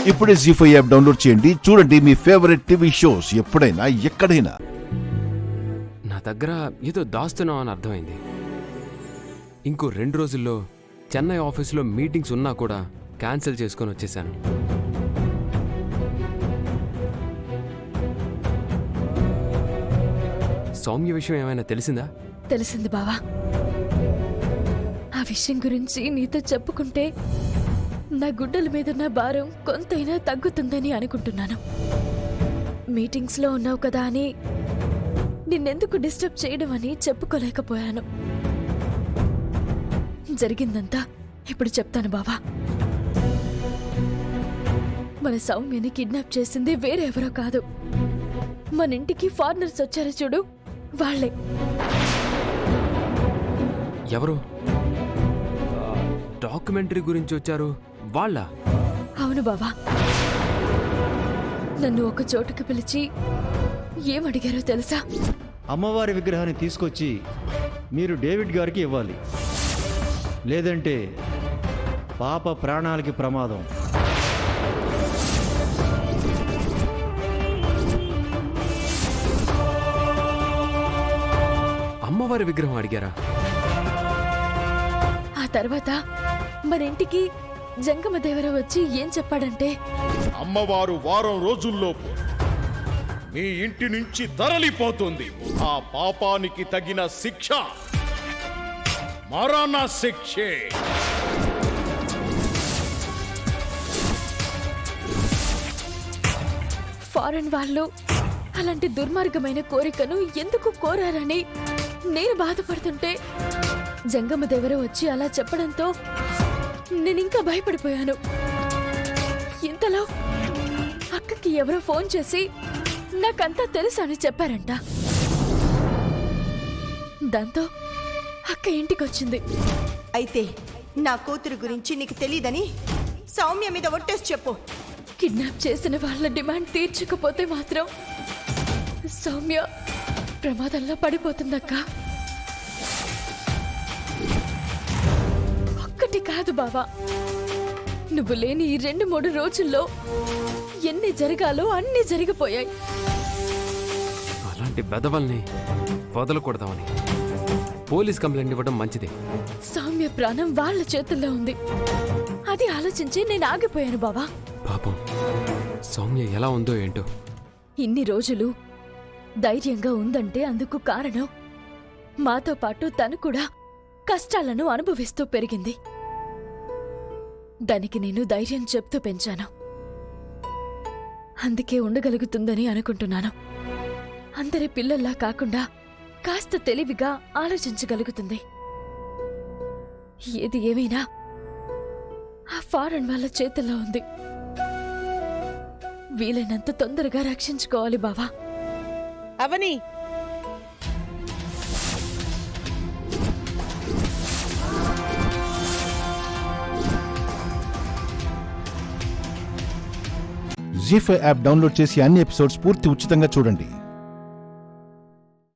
ఇప్పుడే జీ5 app download చేయండి. చూడండి మీ ఫేవరెట్ టీవీ షోస్ ఎప్పుడైనా ఎక్కడైనా. నా దగ్గర ఏదో దాస్తున్నావు అని అర్థమైంది. ఇంకో 2 రోజుల్లో చెన్నై ఆఫీసులో మీటింగ్స్ ఉన్నా కూడా క్యాన్సిల్ చేసుకొని వచ్చేసాను. సౌమ్య విషయం ఏమైనా తెలిసిందా? తెలిసింది బావా. ఆ విషయం గురించి నీతో చెప్పుకుంటే నా గుడ్డల మీదున్న భారం కొంతైనా తగ్గుతుందని అనుకుంటున్నాను. మీటింగ్స్లో ఉన్నావు కదా అని నిన్నెందుకు డిస్టర్బ్ చేయడం అని చెప్పుకోలేకపోయాను. జరిగిందంతా ఇప్పుడు చెప్తాను బావా. మన సౌమ్యని కిడ్నాప్ చేసింది వేరెవరో కాదు, మన ఇంటికి ఫారినర్స్ వచ్చారు చూడు, వాళ్ళే. ఎవరు? డాక్యుమెంటరీ గురించి వచ్చారు వాళ్ళ? అవును బావా. నన్ను ఒక చోటుకి పిలిచి ఏమడిగారో తెలుసా? అమ్మవారి విగ్రహాన్ని తీసుకొచ్చి మీరు డేవిడ్ గారికి ఇవ్వాలి, లేదంటే పాప ప్రాణాలకి ప్రమాదం. అమ్మవారి విగ్రహం అడిగారా? ఆ తర్వాత మన ఇంటికి జంగమదేవర వచ్చి ఏం చెప్పాడంటే, అమ్మవారు వారం రోజుల్లోపు మీ ఇంటి నుంచి తరలిపోతుంది. ఆ పాపానికి తగిన శిక్ష మరణ శిక్షే. ఫారెన్ వాళ్ళు అలాంటి దుర్మార్గమైన కోరికను ఎందుకు కోరారని నేను బాధపడుతుంటే జంగమదేవర వచ్చి అలా చెప్పడంతో నేనింకా భయపడిపోయాను. ఇంతలో అక్కకి ఎవరో ఫోన్ చేసి నాకంతా తెలుసు అని చెప్పారంట. దాంతో అక్క ఇంటికొచ్చింది. అయితే నా కూతురు గురించి నీకు తెలీదని సౌమ్య మీద ఒట్టేసి చెప్పు. కిడ్నాప్ చేసిన వాళ్ళ డిమాండ్ తీర్చకపోతే మాత్రం సౌమ్య ప్రమాదంలో పడిపోతుందక్క. ఒక్కటి కాదు బావా, నువ్వు లేని ఈ 2-3 రోజుల్లో ఎన్ని జరగాలో అన్ని జరిగిపోయాయి. అలాంటి బెదవల్ని వదలకూడదామని పోలీస్ కంప్లైంట్ ఇవ్వడం మంచిది. సౌమ్య ప్రాణం వాళ్ళ చేతుల్లో ఉంది, అది ఆలోచించి నేను ఆగిపోయాను బావా. పాపం సౌమ్య ఎలా ఉందో ఏంటో. ఇన్ని రోజులు ధైర్యంగా ఉందంటే అందుకు కారణం మాతో పాటు తను కూడా కష్టాలను అనుభవిస్తూ పెరిగింది. దానికి నేను ధైర్యం చెప్తూ పెంచాను. అందుకే ఉండగలుగుతుందని అనుకుంటున్నాను. అందరి పిల్లల్లా కాకుండా కాస్త తెలివిగా ఆలోచించగలుగుతుంది. ఏది ఏమైనా ఆ ఫారెన్ వాళ్ళ చేతుల్లో ఉంది. వీలైనంత తొందరగా రక్షించుకోవాలి బావా. అవని, జీ5 యాప్ డౌన్లోడ్ చేసి అన్ని ఎపిసోడ్స్ పూర్తి ఉచితంగా చూడండి.